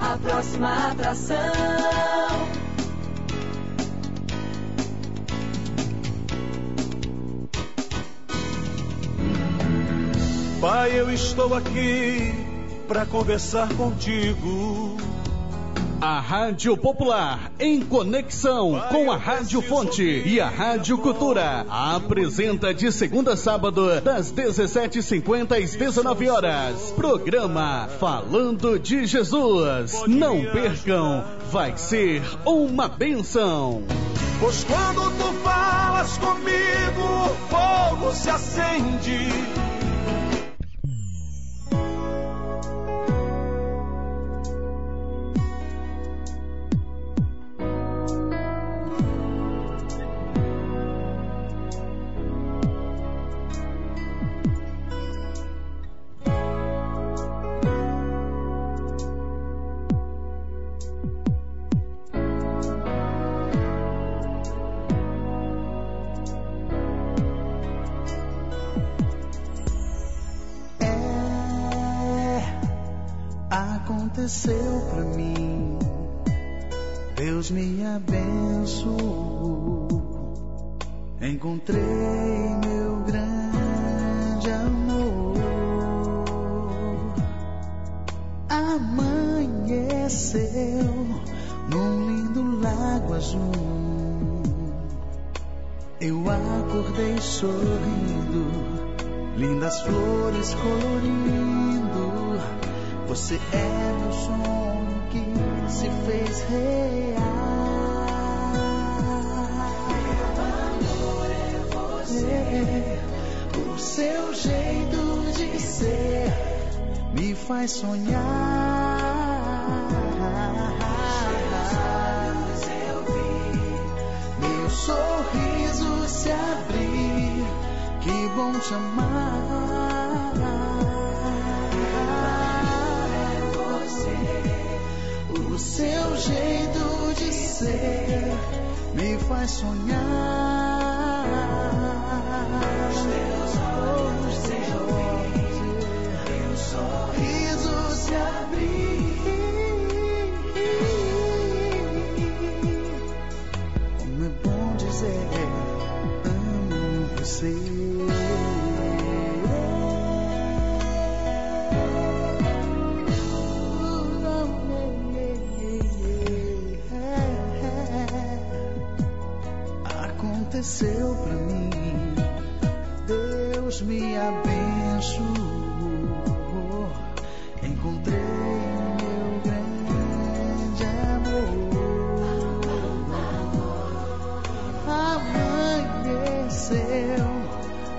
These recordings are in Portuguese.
a próxima atração. Pai, eu estou aqui para conversar contigo. A Rádio Popular, em conexão com a Rádio Fonte e a Rádio Cultura, apresenta de segunda a sábado, das 17h50 às 19 horas, programa Falando de Jesus. Não percam, vai ser uma bênção. Pois quando tu falas comigo, o fogo se acende. Aconteceu pra mim, Deus me abençoou, encontrei meu grande amor. Amanheceu num lindo lago azul, eu acordei sorrindo, lindas flores colorindo. Você é meu sonho que se fez real. Meu amor é você. O seu jeito de ser me faz sonhar. Meus olhos eu vi, meu sorriso se abrir. Que bom te amar. O seu jeito de ser me faz sonhar. Os teus olhos eu vi, meu sorriso se abrir. Como é bom dizer amo você. Aconteceu pra mim, Deus me abençoou, encontrei meu grande amor. Amanheceu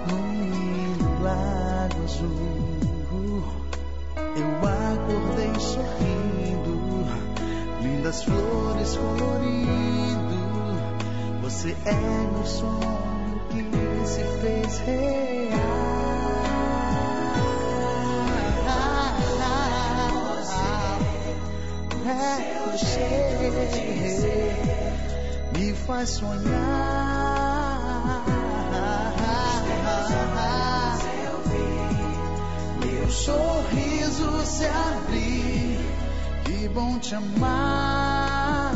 num lindo lago azul, eu acordei sorrindo, lindas flores colorindo. Você é meu sonho que se fez real. Você me faz sonhar. Eu vi meu sorriso se abrir. Que bom te amar.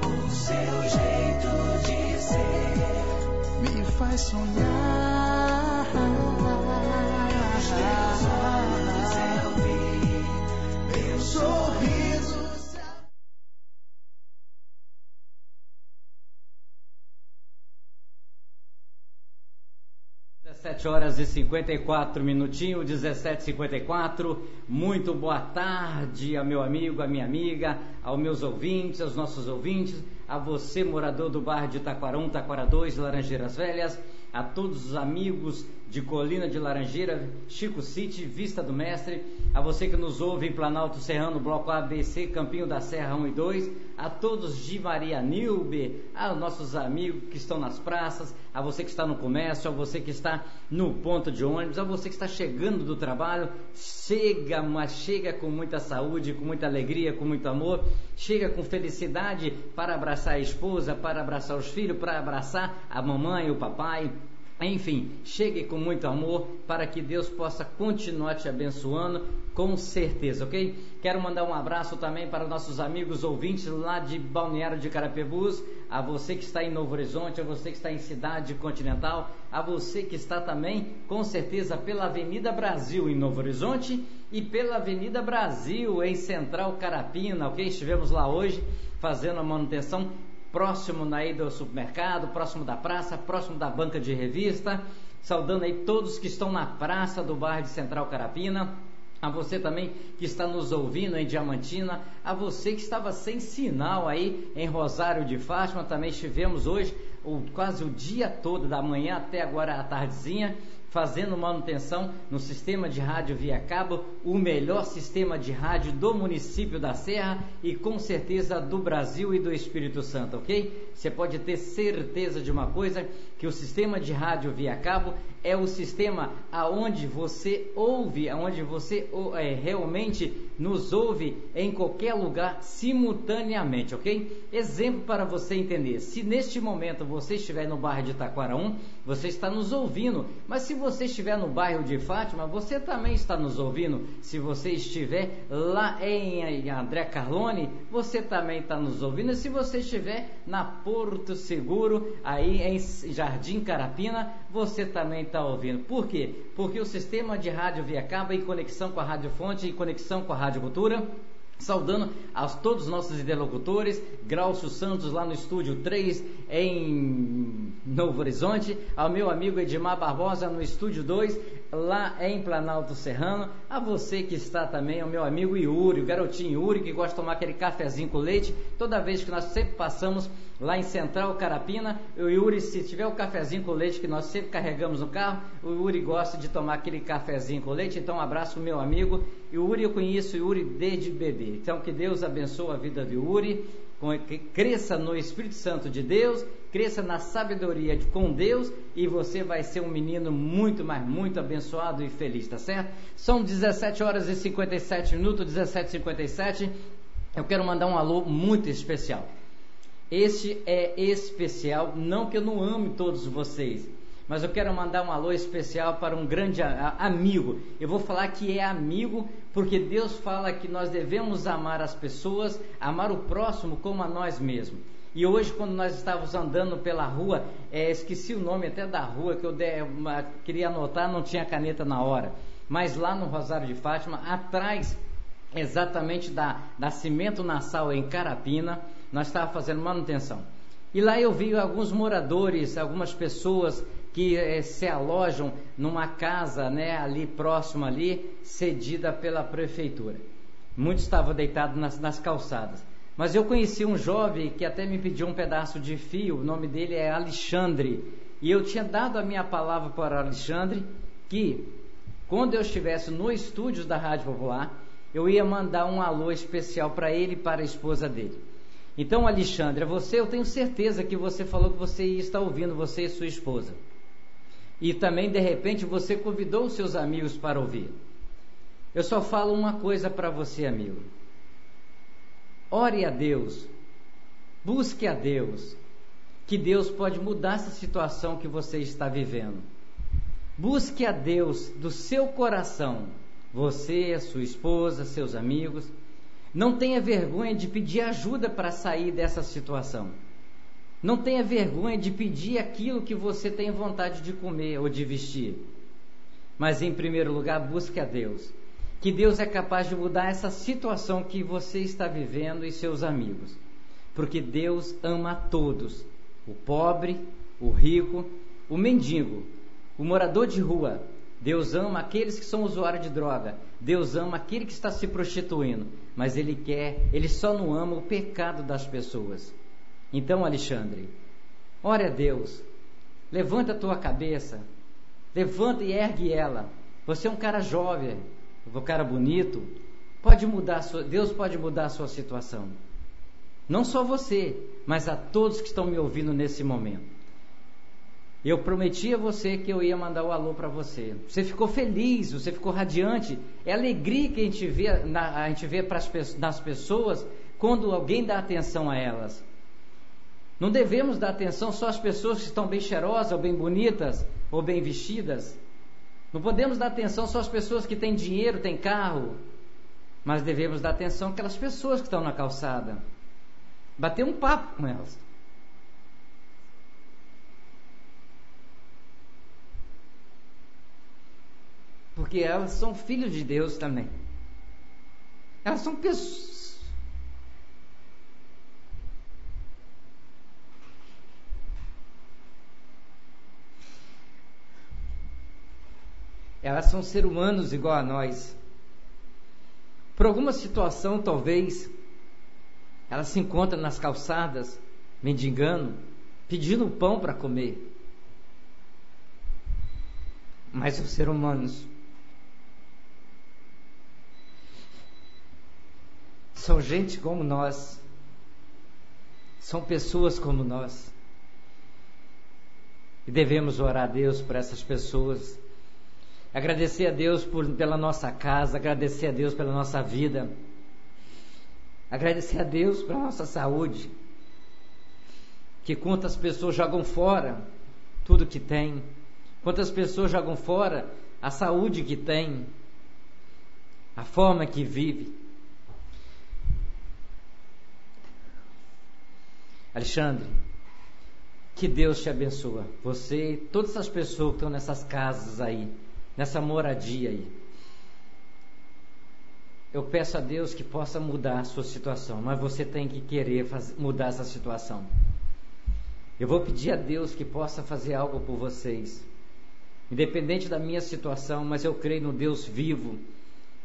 O seu jeito de ser me faz sonhar. Os teus olhos eu vi, meu sorriso se abriu. 17h54, 17h54. Muito boa tarde ao meu amigo, à minha amiga, aos meus ouvintes, aos nossos ouvintes, a você, morador do bairro de Taquara 1, Taquara 2, Laranjeiras Velhas, a todos os amigos de Colina de Laranjeira, Chico City, Vista do Mestre, a você que nos ouve em Planalto Serrano, Bloco ABC, Campinho da Serra 1 e 2, a todos de Maria Nilbe, aos nossos amigos que estão nas praças, a você que está no comércio, a você que está no ponto de ônibus, a você que está chegando do trabalho, chega, mas chega com muita saúde, com muita alegria, com muito amor, chega com felicidade para abraçar a esposa, para abraçar os filhos, para abraçar a mamãe, o papai, Enfim, chegue com muito amor para que Deus possa continuar te abençoando, com certeza, ok? Quero mandar um abraço também para nossos amigos ouvintes lá de Balneário de Carapebus, a você que está em Novo Horizonte, a você que está em Cidade Continental, a você que está também, com certeza, pela Avenida Brasil em Novo Horizonte e pela Avenida Brasil em Central Carapina, ok? Estivemos lá hoje fazendo a manutenção, próximo aí do supermercado, próximo da praça, próximo da banca de revista, saudando aí todos que estão na praça do bairro de Central Carapina, a você também que está nos ouvindo em Diamantina, a você que estava sem sinal aí em Rosário de Fátima, também estivemos hoje quase o dia todo, da manhã até agora à tardezinha, fazendo manutenção no sistema de rádio via cabo, o melhor sistema de rádio do município da Serra e com certeza do Brasil e do Espírito Santo, ok? Você pode ter certeza de uma coisa, que o sistema de rádio via cabo é o sistema aonde você ouve, aonde você realmente nos ouve em qualquer lugar simultaneamente, ok? Exemplo para você entender, se neste momento você estiver no bairro de Taquaraum, você está nos ouvindo, mas se você estiver no bairro de Fátima, você também está nos ouvindo. Se você estiver lá em André Carlone, você também está nos ouvindo. E se você estiver na Porto Seguro, aí em Jardim Carapina, você também está ouvindo. Por quê? Porque o sistema de rádio via cabo em conexão com a Rádio Fonte, em conexão com a Rádio Cultura, saudando a todos os nossos interlocutores, Graucio Santos lá no estúdio 3 em Novo Horizonte, ao meu amigo Edmar Barbosa no estúdio 2 lá em Planalto Serrano, a você que está também, ao meu amigo Yuri, o garotinho Yuri, que gosta de tomar aquele cafezinho com leite, toda vez que nós sempre passamos lá em Central Carapina, o Yuri, se tiver o cafezinho com leite que nós sempre carregamos no carro, o Yuri gosta de tomar aquele cafezinho com leite, então um abraço meu amigo Yuri, eu conheço o Yuri desde bebê, então que Deus abençoe a vida do Yuri, que cresça no Espírito Santo de Deus, cresça na sabedoria com Deus e você vai ser um menino muito, mas muito abençoado e feliz, tá certo? São 17 horas e 57 minutos, 17h57, eu quero mandar um alô muito especial. Este é especial, não que eu não ame todos vocês, mas eu quero mandar um alô especial para um grande amigo. Eu vou falar que é amigo, porque Deus fala que nós devemos amar as pessoas, amar o próximo como a nós mesmos. E hoje, quando nós estávamos andando pela rua, esqueci o nome até da rua, que eu queria anotar, não tinha caneta na hora, mas lá no Rosário de Fátima, atrás exatamente da Cimento Nassau em Carapina, nós estávamos fazendo manutenção. E lá eu vi alguns moradores, algumas pessoas que se alojam numa casa, né, ali próximo ali, cedida pela prefeitura. Muitos estavam deitados nas calçadas. Mas eu conheci um jovem que até me pediu um pedaço de fio, o nome dele é Alexandre. E eu tinha dado a minha palavra para Alexandre que quando eu estivesse no estúdio da Rádio Popular, eu ia mandar um alô especial para ele e para a esposa dele. Então, Alexandre, eu tenho certeza que você falou que você está ouvindo, você e sua esposa. E também, de repente, você convidou os seus amigos para ouvir. Eu só falo uma coisa para você, amigo. Ore a Deus, busque a Deus, que Deus pode mudar essa situação que você está vivendo. Busque a Deus do seu coração, você, a sua esposa, seus amigos. Não tenha vergonha de pedir ajuda para sair dessa situação. Não tenha vergonha de pedir aquilo que você tem vontade de comer ou de vestir. Mas, em primeiro lugar, busque a Deus. Que Deus é capaz de mudar essa situação que você está vivendo e seus amigos. Porque Deus ama a todos. O pobre, o rico, o mendigo, o morador de rua. Deus ama aqueles que são usuários de droga. Deus ama aquele que está se prostituindo. Mas Ele só não ama o pecado das pessoas. Então, Alexandre, ore a Deus. Levanta a tua cabeça. Levanta e ergue ela. Você é um cara jovem, um cara bonito. Deus pode mudar a sua situação. Não só você, mas a todos que estão me ouvindo nesse momento. Eu prometi a você que eu ia mandar o alô para você. Você ficou feliz, você ficou radiante. É a alegria que a gente vê nas pessoas quando alguém dá atenção a elas. Não devemos dar atenção só às pessoas que estão bem cheirosas ou bem bonitas, ou bem vestidas. Não podemos dar atenção só às pessoas que têm dinheiro, têm carro, mas devemos dar atenção àquelas pessoas que estão na calçada. Bater um papo com elas. Porque elas são filhos de Deus também. Elas são pessoas. Elas são seres humanos igual a nós. Por alguma situação, talvez, elas se encontram nas calçadas, mendigando, pedindo pão para comer. Mas são seres humanos. São gente como nós. São pessoas como nós. E devemos orar a Deus por essas pessoas. Agradecer a Deus pela nossa casa. Agradecer a Deus pela nossa vida. Agradecer a Deus pela nossa saúde. Que quantas pessoas jogam fora tudo que tem. Quantas pessoas jogam fora a saúde que tem. A forma que vive. Alexandre, que Deus te abençoe. Você e todas as pessoas que estão nessas casas aí, nessa moradia aí. Eu peço a Deus que possa mudar a sua situação, mas você tem que querer mudar essa situação. Eu vou pedir a Deus que possa fazer algo por vocês, independente da minha situação, mas eu creio no Deus vivo,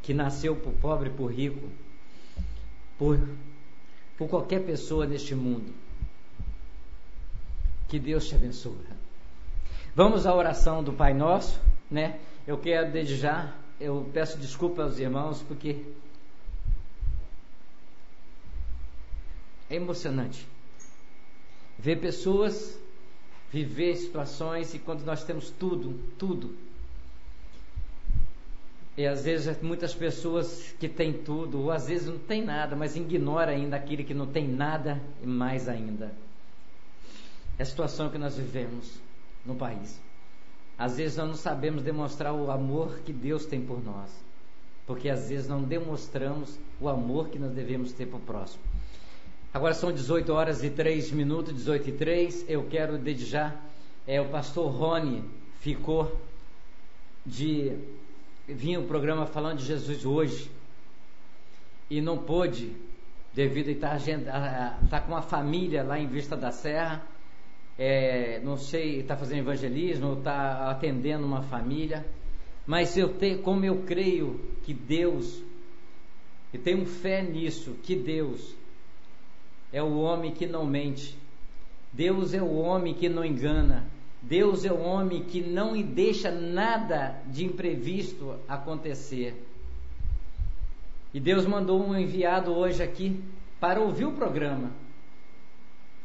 que nasceu por pobre e por rico, por qualquer pessoa neste mundo. Que Deus te abençoe. Vamos à oração do Pai Nosso, né? Eu quero desde já, eu peço desculpa aos irmãos, porque é emocionante ver pessoas viver situações e quando nós temos tudo. E às vezes muitas pessoas que têm tudo, ou às vezes não tem nada, mas ignora ainda aquele que não tem nada e mais ainda. É a situação que nós vivemos no país. Às vezes nós não sabemos demonstrar o amor que Deus tem por nós, porque às vezes não demonstramos o amor que nós devemos ter para o próximo. Agora são 18 horas e 3 minutos, 18 e 3. Eu quero desde já, o pastor Rony ficou de vir o programa falando de Jesus hoje e não pôde, devido a estar com a família lá em Vista da Serra. Não sei, está fazendo evangelismo, está atendendo uma família, mas como eu creio que Deus, e tenho fé nisso, que Deus é o homem que não mente, Deus é o homem que não engana, Deus é o homem que não deixa nada de imprevisto acontecer. E Deus mandou um enviado hoje aqui para ouvir o programa.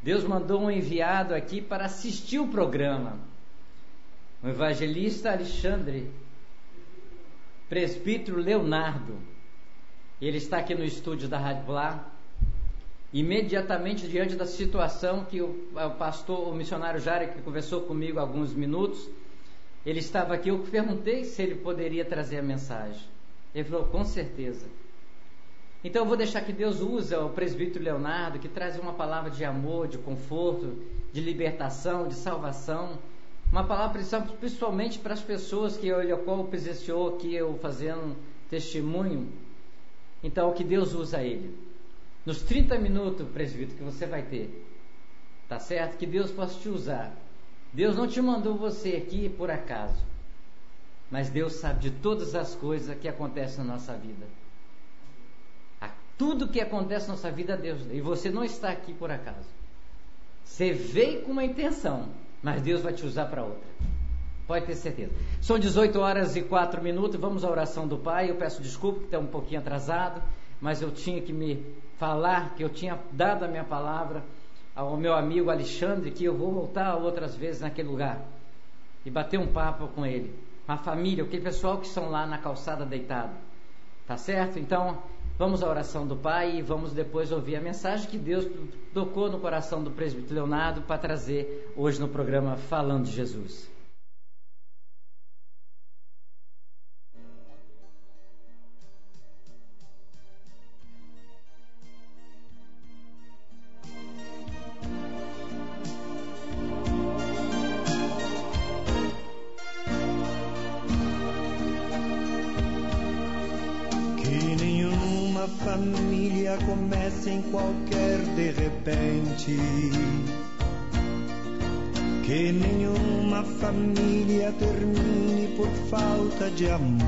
Deus mandou um enviado aqui para assistir o programa. O evangelista Alexandre, presbítero Leonardo. Ele está aqui no estúdio da Rádio Blá. Imediatamente diante da situação que o pastor, o missionário Jário, que conversou comigo há alguns minutos, ele estava aqui, eu perguntei se ele poderia trazer a mensagem. Ele falou, com certeza. Então eu vou deixar que Deus use o presbítero Leonardo, que traz uma palavra de amor, de conforto, de libertação, de salvação. Uma palavra principalmente para as pessoas que o qual presenciou aqui eu fazendo testemunho. Então que Deus usa ele. Nos 30 minutos, presbítero, que você vai ter, tá certo? Que Deus possa te usar. Deus não te mandou você aqui por acaso, mas Deus sabe de todas as coisas que acontecem na nossa vida. Tudo que acontece na nossa vida, Deus, e você não está aqui por acaso. Você veio com uma intenção, mas Deus vai te usar para outra. Pode ter certeza. São 18 horas e 4 minutos, vamos à oração do Pai. Eu peço desculpa que está um pouquinho atrasado, mas eu tinha que me falar, que eu tinha dado a minha palavra ao meu amigo Alexandre, que eu vou voltar outras vezes naquele lugar e bater um papo com ele, com a família, aquele pessoal que estão lá na calçada deitado. Tá certo? Então, vamos à oração do Pai e vamos depois ouvir a mensagem que Deus tocou no coração do presbítero Leonardo para trazer hoje no programa Falando de Jesus. nenhuma família comece em qualquer de repente. Que nenhuma família termine por falta de amor.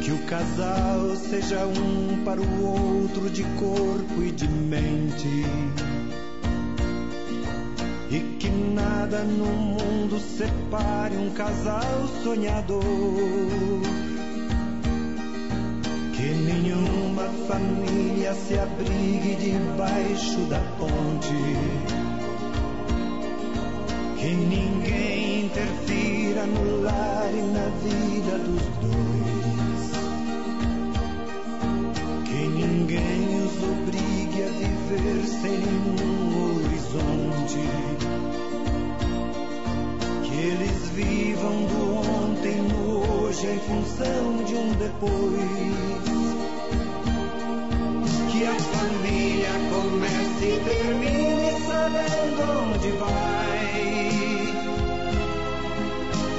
Que o casal seja um para o outro de corpo e de mente. E que nada no mundo separe um casal sonhador. Que nenhuma família se abrigue debaixo da ponte. Que ninguém interfira no lar e na vida dos dois. Que ninguém os obrigue a viver sem nenhum horizonte. Que eles vivam do ontem no hoje em função de um depois. Que a família comece e termine sabendo onde vai.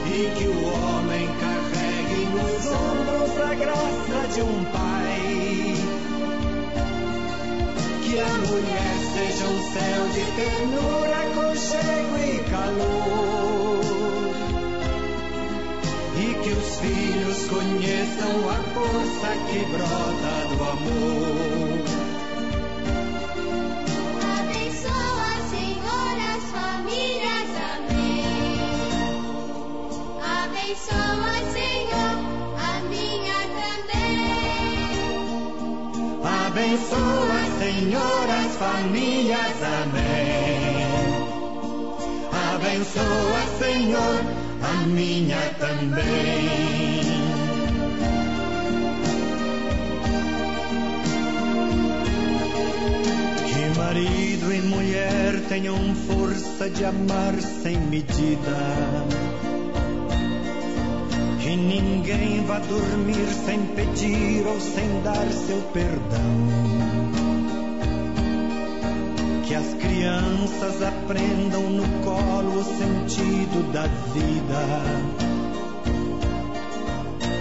E que o homem carregue nos ombros a graça de um pai. Que a mulher seja um céu de ternura, aconchego e calor. E que os filhos conheçam a força que brota do amor. Abençoa, Senhor, as famílias, amém. Abençoa, Senhor, a minha também. Abençoa, Senhor, as famílias, amém. Abençoa, Senhor, a minha também. Que marido e mulher tenham força de amar sem medida. Que ninguém vá dormir sem pedir ou sem dar seu perdão. Que as crianças aprendam no colo o sentido da vida.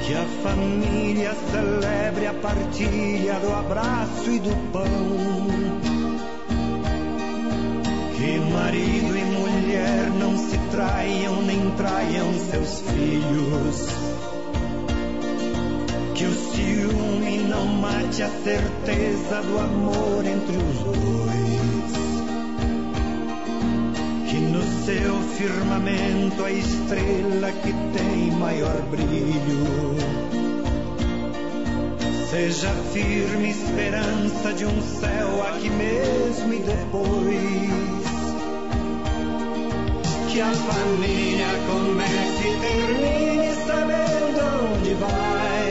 Que a família celebre a partilha do abraço e do pão. Que marido e mulher não se traiam nem traiam seus filhos. Que o ciúme não mate a certeza do amor entre os dois. Que no seu firmamento a estrela que tem maior brilho seja firme esperança de um céu aqui mesmo e depois. Que a família comece e termine sabendo onde vai.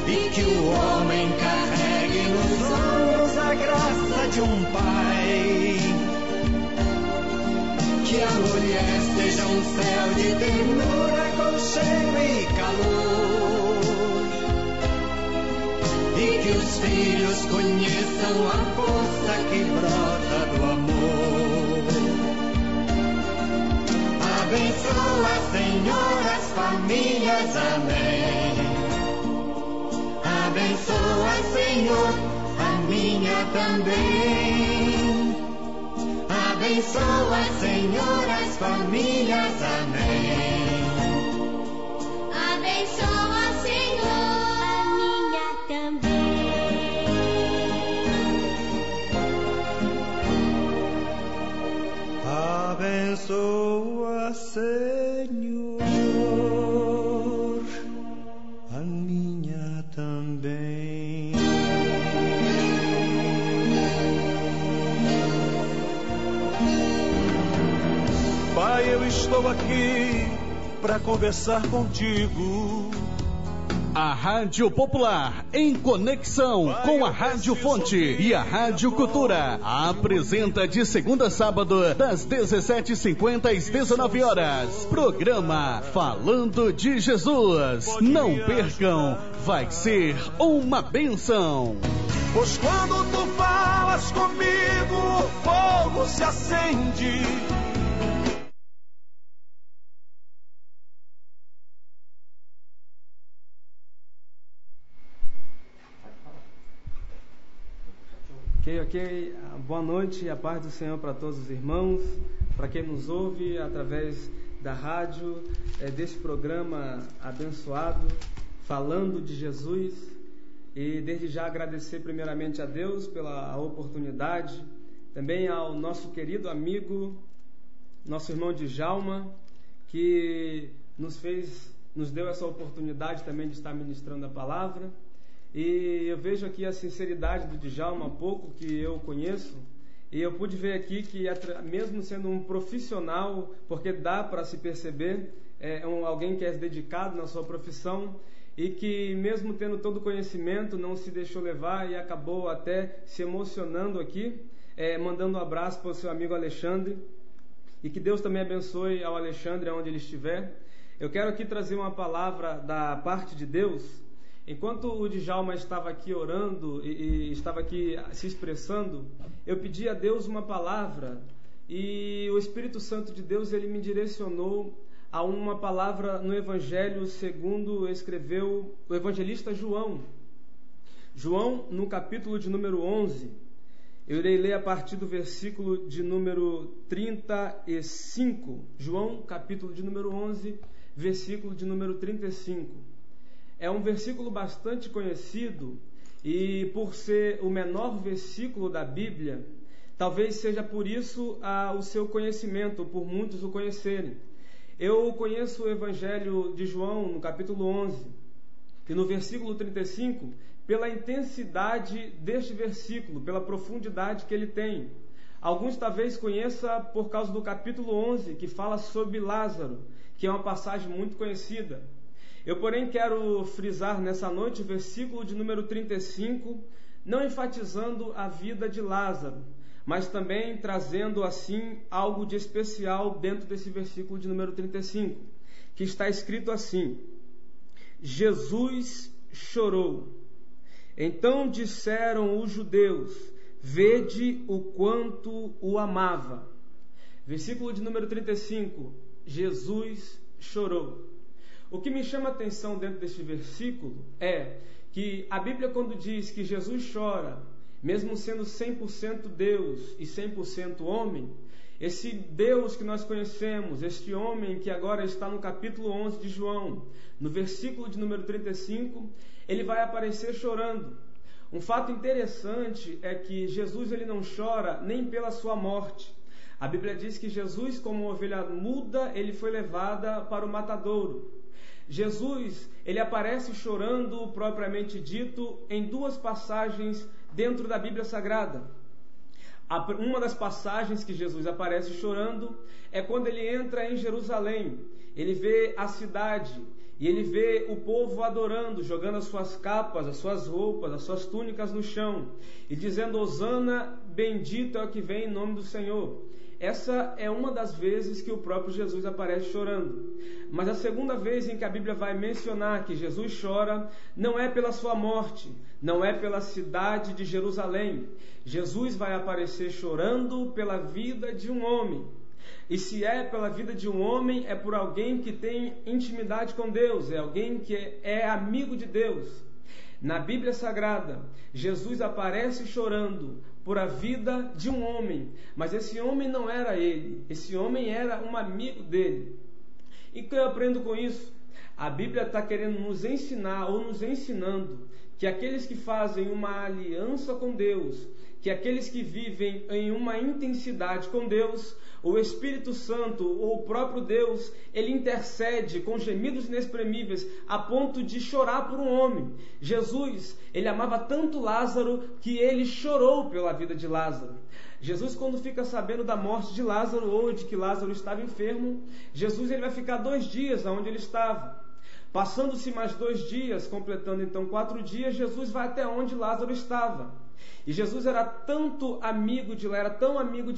E que o homem carregue nos ombros a graça de um pai. Que a mulher seja um céu de ternura, aconchego e calor. E que os filhos conheçam a força que brota do amor. Abençoa, Senhor, as famílias, amém. Abençoa, Senhor, a minha também. Abençoa, Senhor, as famílias, amém. Abençoa, Senhor, a minha também. Abençoa, Senhor, a minha também. Pai, eu estou aqui para conversar contigo. A Rádio Popular, em conexão com a Rádio Fonte e a Rádio Cultura, apresenta de segunda a sábado, das 17h50 às 19h, programa Falando de Jesus. Não percam, vai ser uma bênção. Pois quando tu falas comigo, o fogo se acende. Ok, boa noite e a paz do Senhor para todos os irmãos, para quem nos ouve através da rádio, desse programa abençoado, falando de Jesus. E desde já agradecer primeiramente a Deus pela oportunidade, também ao nosso querido amigo, nosso irmão Djalma, que nos deu essa oportunidade também de estar ministrando a palavra. E eu vejo aqui a sinceridade do Djalma, pouco que eu conheço, e eu pude ver aqui que, mesmo sendo um profissional, porque dá para se perceber, alguém que é dedicado na sua profissão, e que mesmo tendo todo o conhecimento, não se deixou levar e acabou até se emocionando aqui, mandando um abraço para o seu amigo Alexandre, e que Deus também abençoe ao Alexandre onde ele estiver. Eu quero aqui trazer uma palavra da parte de Deus. Enquanto o Djalma estava aqui orando e estava aqui se expressando, eu pedi a Deus uma palavra, e o Espírito Santo de Deus, ele me direcionou a uma palavra no Evangelho segundo escreveu o evangelista João. João, no capítulo de número 11, eu irei ler a partir do versículo de número 35. João, capítulo de número 11, versículo de número 35. É um versículo bastante conhecido, e por ser o menor versículo da Bíblia, talvez seja por isso o seu conhecimento, por muitos o conhecerem. Eu conheço o Evangelho de João, no capítulo 11, e no versículo 35, pela intensidade deste versículo, pela profundidade que ele tem. Alguns talvez conheçam por causa do capítulo 11, que fala sobre Lázaro, que é uma passagem muito conhecida. Eu, porém, quero frisar nessa noite o versículo de número 35, não enfatizando a vida de Lázaro, mas também trazendo, assim, algo de especial dentro desse versículo de número 35, que está escrito assim: Jesus chorou. Então disseram os judeus: vede o quanto o amava. Versículo de número 35, Jesus chorou. O que me chama a atenção dentro deste versículo é que a Bíblia, quando diz que Jesus chora, mesmo sendo 100% Deus e 100% homem, esse Deus que nós conhecemos, este homem que agora está no capítulo 11 de João, no versículo de número 35, ele vai aparecer chorando. Um fato interessante é que Jesus, ele não chora nem pela sua morte. A Bíblia diz que Jesus, como ovelha muda, ele foi levada para o matadouro. Jesus, ele aparece chorando, propriamente dito, em duas passagens dentro da Bíblia Sagrada. Uma das passagens que Jesus aparece chorando é quando ele entra em Jerusalém. Ele vê a cidade e ele vê o povo adorando, jogando as suas capas, as suas roupas, as suas túnicas no chão e dizendo: Hosana, bendito é o que vem em nome do Senhor. Essa é uma das vezes que o próprio Jesus aparece chorando. Mas a segunda vez em que a Bíblia vai mencionar que Jesus chora, não é pela sua morte, não é pela cidade de Jerusalém. Jesus vai aparecer chorando pela vida de um homem. E se é pela vida de um homem, é por alguém que tem intimidade com Deus, é alguém que é amigo de Deus. Na Bíblia Sagrada, Jesus aparece chorando por a vida de um homem, mas esse homem não era ele, esse homem era um amigo dele. E o que eu aprendo com isso? A Bíblia está querendo nos ensinar, ou nos ensinando, que aqueles que fazem uma aliança com Deus, que aqueles que vivem em uma intensidade com Deus, o Espírito Santo, ou o próprio Deus, ele intercede com gemidos inexprimíveis a ponto de chorar por um homem. Jesus, ele amava tanto Lázaro que ele chorou pela vida de Lázaro. Jesus, quando fica sabendo da morte de Lázaro, ou de que Lázaro estava enfermo, Jesus, ele vai ficar 2 dias onde ele estava. Passando-se mais 2 dias, completando então 4 dias, Jesus vai até onde Lázaro estava. E Jesus era tão amigo de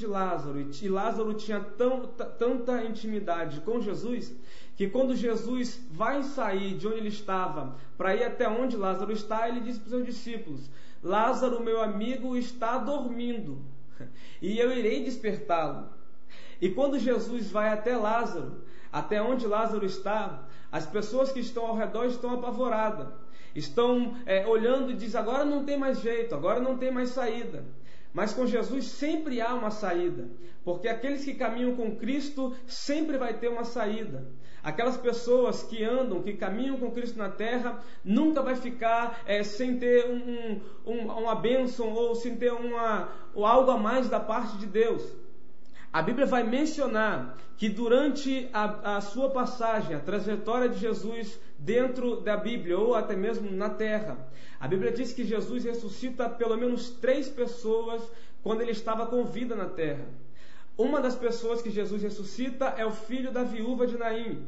Lázaro, e Lázaro tinha tanta intimidade com Jesus, que quando Jesus vai sair de onde ele estava para ir até onde Lázaro está, ele disse para os seus discípulos: Lázaro, meu amigo, está dormindo, e eu irei despertá-lo. E quando Jesus vai até Lázaro, até onde Lázaro está, as pessoas que estão ao redor estão apavoradas. Estão olhando e dizem: agora não tem mais jeito, agora não tem mais saída. Mas com Jesus sempre há uma saída, porque aqueles que caminham com Cristo sempre vai ter uma saída. Aquelas pessoas que andam, que caminham com Cristo na terra, nunca vai ficar sem ter uma bênção ou sem ter algo a mais da parte de Deus. A Bíblia vai mencionar que durante a sua passagem, a trajetória de Jesus dentro da Bíblia, ou até mesmo na terra, a Bíblia diz que Jesus ressuscita pelo menos 3 pessoas quando ele estava com vida na terra. Uma das pessoas que Jesus ressuscita é o filho da viúva de Naim.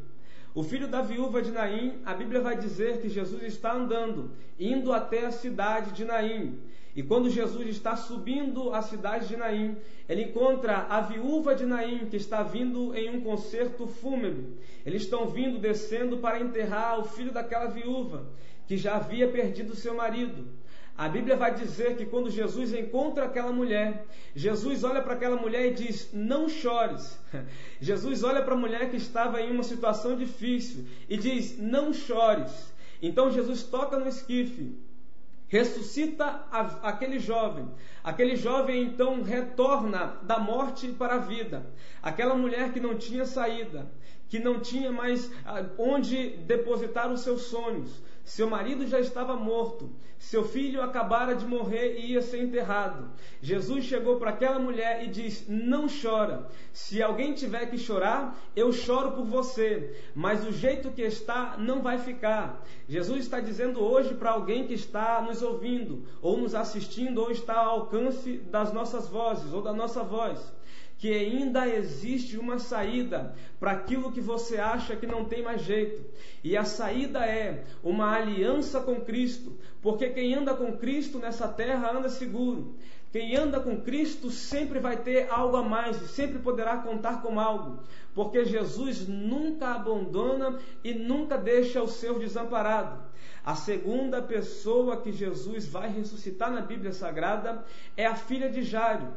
O filho da viúva de Naim, a Bíblia vai dizer que Jesus está andando, indo até a cidade de Naim. E quando Jesus está subindo a cidade de Naim, ele encontra a viúva de Naim, que está vindo em um concerto fúnebre. Eles estão vindo, descendo para enterrar o filho daquela viúva, que já havia perdido seu marido. A Bíblia vai dizer que quando Jesus encontra aquela mulher, Jesus olha para aquela mulher e diz: não chores. Jesus olha para a mulher que estava em uma situação difícil e diz: não chores. Então Jesus toca no esquife, ressuscita aquele jovem. Aquele jovem então retorna da morte para a vida. Aquela mulher que não tinha saída, que não tinha mais onde depositar os seus sonhos. Seu marido já estava morto, seu filho acabara de morrer e ia ser enterrado. Jesus chegou para aquela mulher e diz: não chora. Se alguém tiver que chorar, eu choro por você, mas o jeito que está não vai ficar. Jesus está dizendo hoje para alguém que está nos ouvindo, ou nos assistindo, ou está ao alcance das nossas vozes, ou da nossa voz, que ainda existe uma saída para aquilo que você acha que não tem mais jeito. E a saída é uma aliança com Cristo, porque quem anda com Cristo nessa terra anda seguro. Quem anda com Cristo sempre vai ter algo a mais e sempre poderá contar com algo, porque Jesus nunca abandona e nunca deixa o seu desamparado. A segunda pessoa que Jesus vai ressuscitar na Bíblia Sagrada é a filha de Jairo.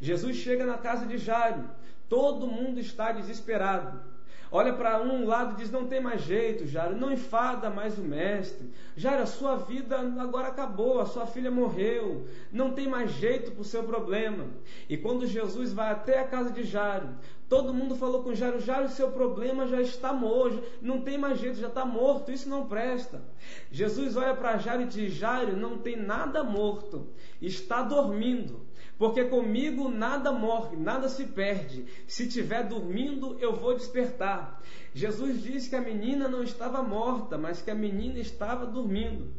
Jesus chega na casa de Jairo, todo mundo está desesperado. Olha para um lado e diz: não tem mais jeito, Jairo, não enfada mais o mestre. Jairo, a sua vida agora acabou, a sua filha morreu, não tem mais jeito para o seu problema. E quando Jesus vai até a casa de Jairo, todo mundo falou com Jairo: Jairo, seu problema já está morto, não tem mais jeito, já está morto, isso não presta. Jesus olha para Jairo e diz: Jairo, não tem nada morto, está dormindo. Porque comigo nada morre, nada se perde. Se estiver dormindo, eu vou despertar. Jesus disse que a menina não estava morta, mas que a menina estava dormindo.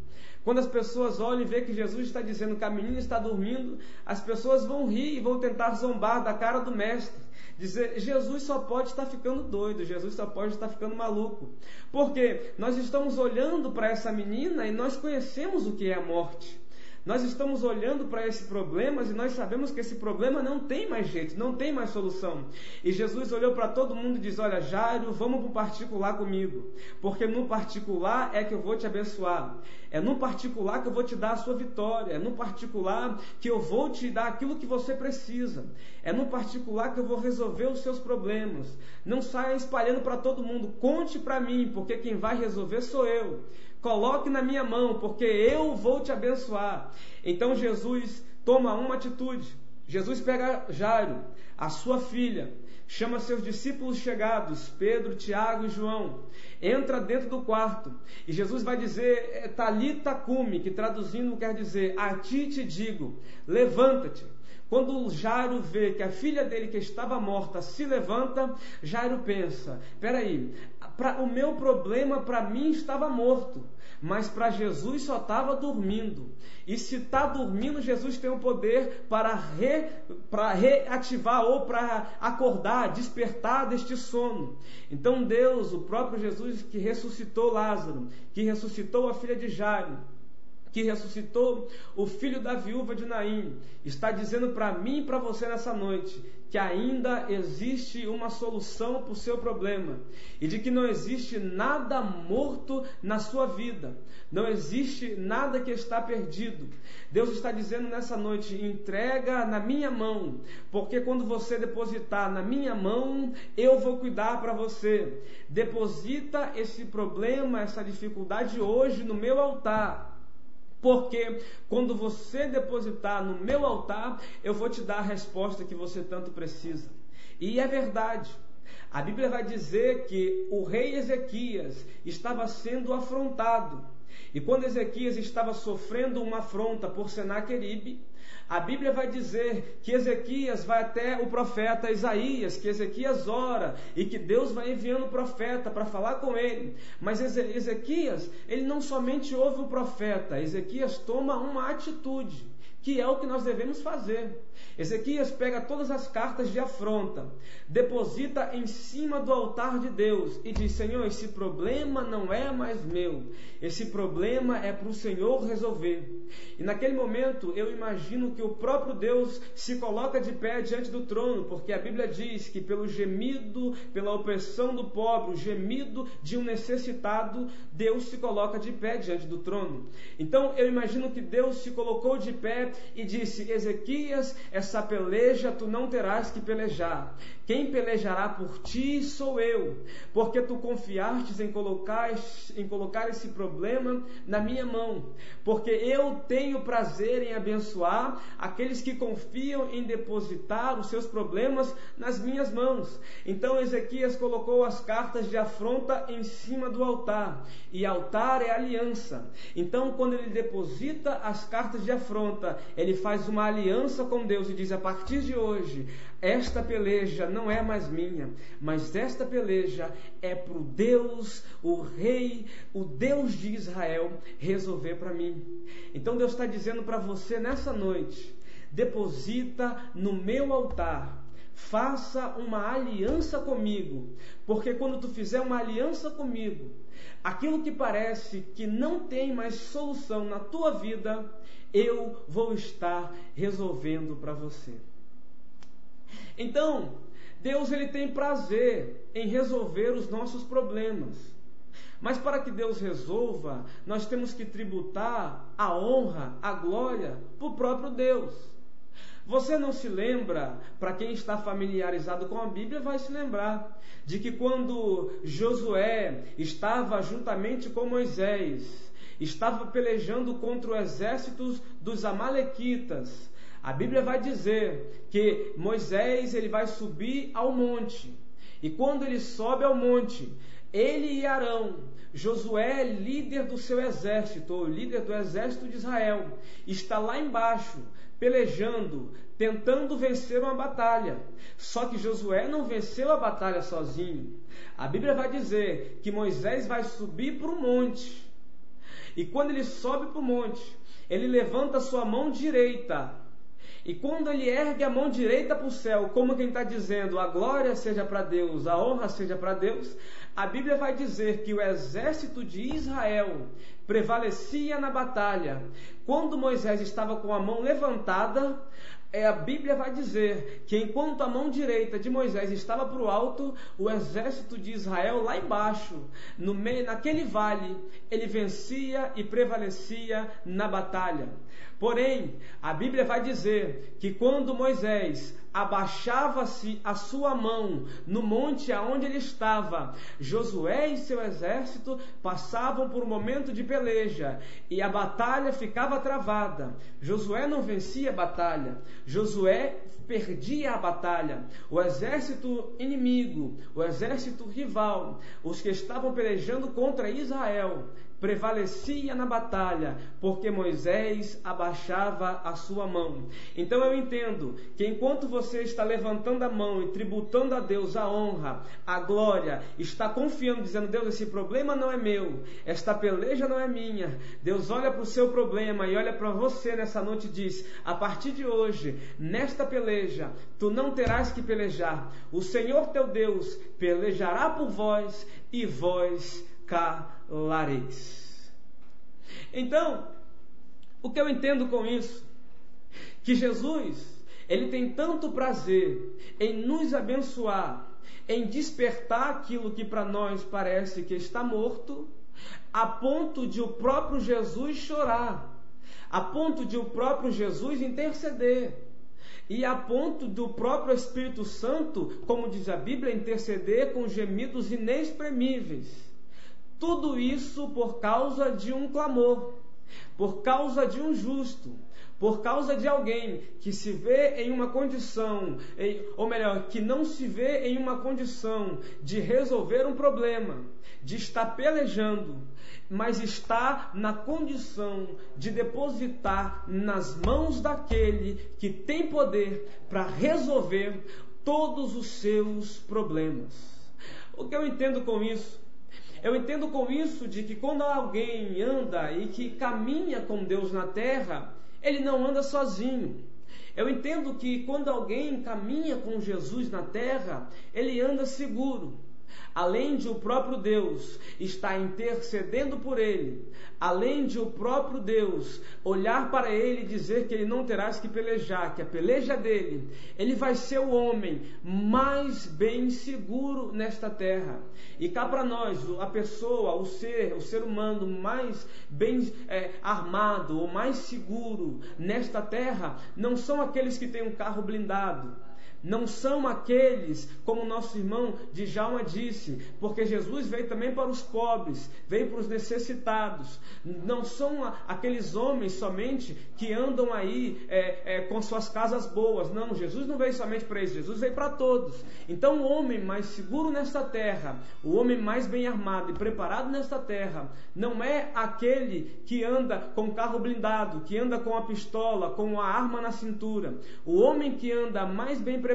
Quando as pessoas olham e veem que Jesus está dizendo que a menina está dormindo, as pessoas vão rir e vão tentar zombar da cara do mestre. Dizer: Jesus só pode estar ficando doido, Jesus só pode estar ficando maluco. Porque nós estamos olhando para essa menina e nós conhecemos o que é a morte. Nós estamos olhando para esse problema e nós sabemos que esse problema não tem mais jeito, não tem mais solução. E Jesus olhou para todo mundo e disse: olha, Jairo, vamos para o particular comigo, porque no particular é que eu vou te abençoar. É no particular que eu vou te dar a sua vitória. É no particular que eu vou te dar aquilo que você precisa. É no particular que eu vou resolver os seus problemas. Não saia espalhando para todo mundo. Conte para mim, porque quem vai resolver sou eu. Coloque na minha mão, porque eu vou te abençoar. Então Jesus toma uma atitude. Jesus pega Jairo, a sua filha, chama seus discípulos chegados, Pedro, Tiago e João, entra dentro do quarto, e Jesus vai dizer Talita cumi, que traduzindo quer dizer: a ti te digo, levanta-te. Quando Jairo vê que a filha dele, que estava morta, se levanta, Jairo pensa: peraí, o meu problema para mim estava morto, mas para Jesus só estava dormindo. E se está dormindo, Jesus tem o poder para reativar ou para acordar, despertar deste sono. Então Deus, o próprio Jesus que ressuscitou Lázaro, que ressuscitou a filha de Jairo, que ressuscitou o filho da viúva de Naim, está dizendo para mim e para você nessa noite que ainda existe uma solução para o seu problema, e de que não existe nada morto na sua vida, não existe nada que está perdido. Deus está dizendo nessa noite: entrega na minha mão, porque quando você depositar na minha mão, eu vou cuidar para você. Deposita esse problema, essa dificuldade hoje no meu altar, Porque quando você depositar no meu altar, eu vou te dar a resposta que você tanto precisa. E é verdade. A Bíblia vai dizer que o rei Ezequias estava sendo afrontado. E quando Ezequias estava sofrendo uma afronta por Senaqueribe, a Bíblia vai dizer que Ezequias vai até o profeta Isaías, que Ezequias ora e que Deus vai enviando o profeta para falar com ele. Mas Ezequias, ele não somente ouve o profeta, Ezequias toma uma atitude, que é o que nós devemos fazer. Ezequias pega todas as cartas de afronta, deposita em cima do altar de Deus e diz: Senhor, esse problema não é mais meu, esse problema é para o Senhor resolver. E naquele momento eu imagino que o próprio Deus se coloca de pé diante do trono, porque a Bíblia diz que pelo gemido, pela opressão do pobre, o gemido de um necessitado, Deus se coloca de pé diante do trono. Então eu imagino que Deus se colocou de pé e disse: Ezequias, essa peleja tu não terás que pelejar. Quem pelejará por ti sou eu, porque tu confiastes em colocar esse problema na minha mão, porque eu tenho prazer em abençoar aqueles que confiam em depositar os seus problemas nas minhas mãos. Então Ezequias colocou as cartas de afronta em cima do altar, e altar é aliança. Então quando ele deposita as cartas de afronta, ele faz uma aliança com Deus e diz: a partir de hoje, esta peleja não é mais minha, mas esta peleja é para o Deus, o Rei, o Deus de Israel resolver para mim. Então Deus está dizendo para você nessa noite: deposita no meu altar, faça uma aliança comigo, porque quando tu fizer uma aliança comigo, aquilo que parece que não tem mais solução na tua vida, eu vou estar resolvendo para você. Então, Deus ele tem prazer em resolver os nossos problemas. Mas para que Deus resolva, nós temos que tributar a honra, a glória para o próprio Deus. Você não se lembra, para quem está familiarizado com a Bíblia vai se lembrar, de que quando Josué estava juntamente com Moisés, estava pelejando contra o exército dos amalequitas, a Bíblia vai dizer que Moisés ele vai subir ao monte. E quando ele sobe ao monte, ele e Arão, Josué, líder do seu exército, ou líder do exército de Israel, está lá embaixo, pelejando, tentando vencer uma batalha. Só que Josué não venceu a batalha sozinho. A Bíblia vai dizer que Moisés vai subir para o monte. E quando ele sobe para o monte, ele levanta sua mão direita. E quando ele ergue a mão direita para o céu, como quem está dizendo: a glória seja para Deus, a honra seja para Deus, a Bíblia vai dizer que o exército de Israel prevalecia na batalha. Quando Moisés estava com a mão levantada, a Bíblia vai dizer que enquanto a mão direita de Moisés estava para o alto, o exército de Israel lá embaixo, no meio, naquele vale, ele vencia e prevalecia na batalha. Porém, a Bíblia vai dizer que quando Moisés abaixava-se a sua mão no monte aonde ele estava, Josué e seu exército passavam por um momento de peleja e a batalha ficava travada. Josué não vencia a batalha, Josué perdia a batalha. O exército inimigo, o exército rival, os que estavam pelejando contra Israel, prevalecia na batalha, porque Moisés abaixava a sua mão. Então eu entendo que enquanto você está levantando a mão e tributando a Deus a honra, a glória, está confiando, dizendo: Deus, esse problema não é meu, esta peleja não é minha. Deus olha para o seu problema e olha para você nessa noite e diz: a partir de hoje, nesta peleja, tu não terás que pelejar. O Senhor teu Deus pelejará por vós e vós calareis. Então, o que eu entendo com isso? Que Jesus, ele tem tanto prazer em nos abençoar, em despertar aquilo que para nós parece que está morto, a ponto de o próprio Jesus chorar, a ponto de o próprio Jesus interceder, e a ponto do próprio Espírito Santo, como diz a Bíblia, interceder com gemidos inexprimíveis. Tudo isso por causa de um clamor. por causa de um justo, por causa de alguém que se vê em uma condição, ou melhor, que não se vê em uma condição de resolver um problema, de estar pelejando, mas está na condição de depositar nas mãos daquele que tem poder para resolver todos os seus problemas. O que eu entendo com isso? Eu entendo com isso de que quando alguém anda e que caminha com Deus na terra, ele não anda sozinho. Eu entendo que quando alguém caminha com Jesus na terra, ele anda seguro. Além de o próprio Deus estar intercedendo por ele, além de o próprio Deus olhar para ele e dizer que ele não terás que pelejar, que a peleja dele, ele vai ser o homem mais bem seguro nesta terra. E cá para nós, a pessoa, o ser humano mais bem armado, ou mais seguro nesta terra, não são aqueles que têm um carro blindado. Não são aqueles, como nosso irmão Djalma disse, porque Jesus veio também para os pobres, veio para os necessitados. Não são aqueles homens somente que andam aí com suas casas boas. Não, Jesus não veio somente para eles, Jesus veio para todos. Então o homem mais seguro nesta terra, o homem mais bem armado e preparado nesta terra, não é aquele que anda com o carro blindado, que anda com a pistola, com a arma na cintura. O homem que anda mais bem preparado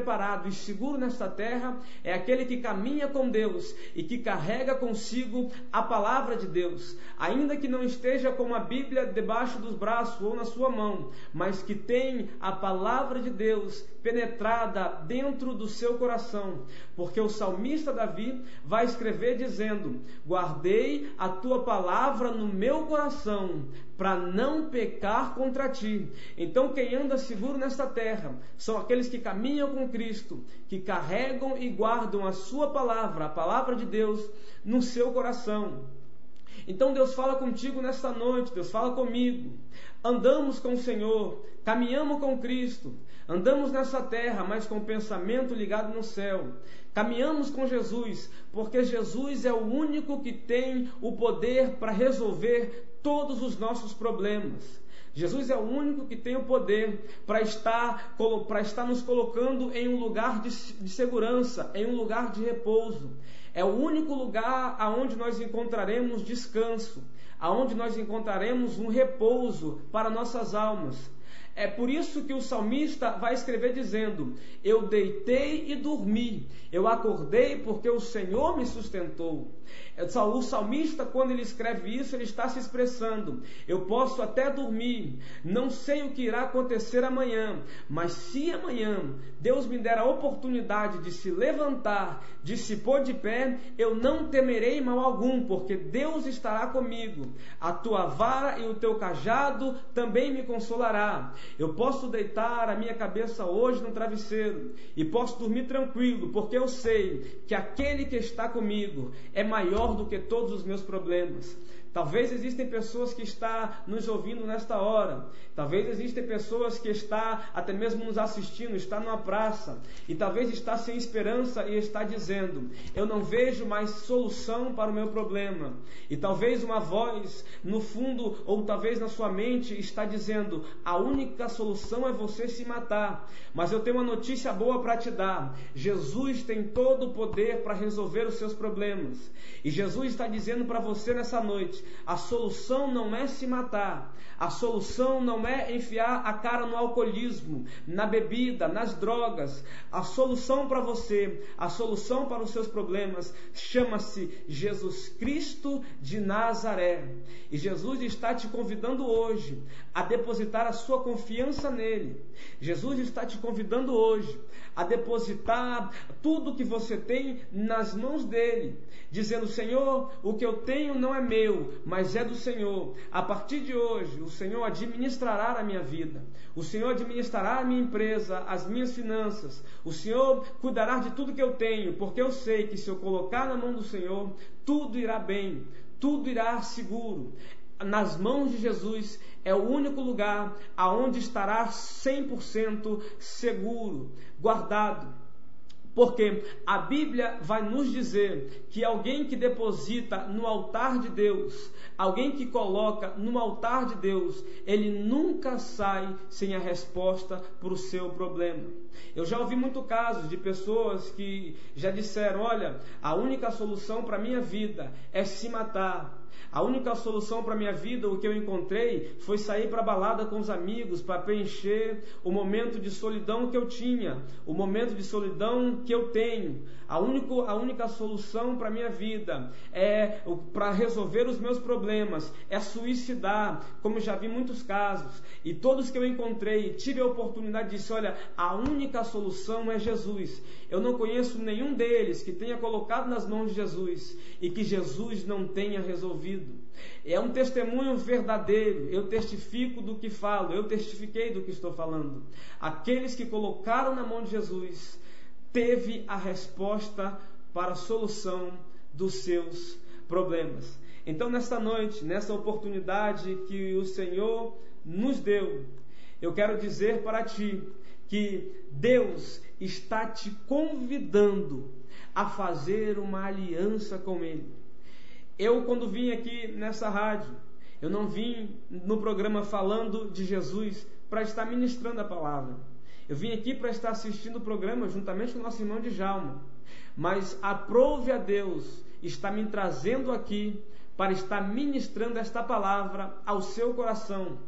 e seguro nesta terra é aquele que caminha com Deus e que carrega consigo a palavra de Deus, ainda que não esteja com a Bíblia debaixo dos braços ou na sua mão, mas que tem a palavra de Deus penetrada dentro do seu coração, porque o salmista Davi vai escrever dizendo: guardei a tua palavra no meu coração para não pecar contra ti. Então quem anda seguro nesta terra são aqueles que caminham com Cristo, que carregam e guardam a sua palavra, a palavra de Deus, no seu coração. Então Deus fala contigo nesta noite, Deus fala comigo. Andamos com o Senhor, caminhamos com Cristo, andamos nessa terra, mas com o pensamento ligado no céu. Caminhamos com Jesus, porque Jesus é o único que tem o poder para resolver todos os nossos problemas. Jesus é o único que tem o poder para estar nos colocando em um lugar de segurança, em um lugar de repouso. É o único lugar aonde nós encontraremos descanso, aonde nós encontraremos um repouso para nossas almas. É por isso que o salmista vai escrever dizendo: eu deitei e dormi, eu acordei porque o Senhor me sustentou. O salmista, quando ele escreve isso, ele está se expressando: eu posso até dormir, não sei o que irá acontecer amanhã, mas se amanhã Deus me der a oportunidade de se levantar, de se pôr de pé, eu não temerei mal algum, porque Deus estará comigo. A tua vara e o teu cajado também me consolará. Eu posso deitar a minha cabeça hoje no travesseiro e posso dormir tranquilo, porque eu sei que aquele que está comigo é maior do que todos os meus problemas. Talvez existem pessoas que estão nos ouvindo nesta hora. Talvez existem pessoas que estão até mesmo nos assistindo, está numa praça, e talvez está sem esperança e está dizendo: eu não vejo mais solução para o meu problema. E talvez uma voz no fundo, ou talvez na sua mente, está dizendo: a única solução é você se matar. Mas eu tenho uma notícia boa para te dar: Jesus tem todo o poder para resolver os seus problemas. E Jesus está dizendo para você nessa noite: a solução não é se matar, a solução não é enfiar a cara no alcoolismo, na bebida, nas drogas. A solução para você, a solução para os seus problemas chama-se Jesus Cristo de Nazaré. E Jesus está te convidando hoje a depositar a sua confiança nele. Jesus está te convidando hoje a depositar tudo que você tem nas mãos dele, dizendo: Senhor, o que eu tenho não é meu, mas é do Senhor. A partir de hoje, o Senhor administrará a minha vida, o Senhor administrará a minha empresa, as minhas finanças, o Senhor cuidará de tudo que eu tenho, porque eu sei que se eu colocar na mão do Senhor, tudo irá bem, tudo irá seguro. Nas mãos de Jesus é o único lugar aonde estará 100% seguro, guardado. Porque a Bíblia vai nos dizer que alguém que deposita no altar de Deus, alguém que coloca no altar de Deus, ele nunca sai sem a resposta para o seu problema. Eu já ouvi muito casos de pessoas que já disseram: olha, a única solução para a minha vida é se matar. A única solução para a minha vida, o que eu encontrei, foi sair para a balada com os amigos, para preencher o momento de solidão que eu tinha, o momento de solidão que eu tenho. A única solução para a minha vida, para resolver os meus problemas, é suicidar, como já vi muitos casos. E todos que eu encontrei, tive a oportunidade de dizer: olha, a única solução é Jesus. Eu não conheço nenhum deles que tenha colocado nas mãos de Jesus e que Jesus não tenha resolvido. É um testemunho verdadeiro. Eu testifico do que falo, eu testifiquei do que estou falando. Aqueles que colocaram na mão de Jesus teve a resposta para a solução dos seus problemas. Então, nesta noite, nessa oportunidade que o Senhor nos deu, eu quero dizer para ti que Deus está te convidando a fazer uma aliança com Ele. Eu, quando vim aqui nessa rádio, eu não vim no programa falando de Jesus para estar ministrando a palavra. Eu vim aqui para estar assistindo o programa juntamente com o nosso irmão Djalma. Mas aprove a Deus estar me trazendo aqui para estar ministrando esta palavra ao seu coração.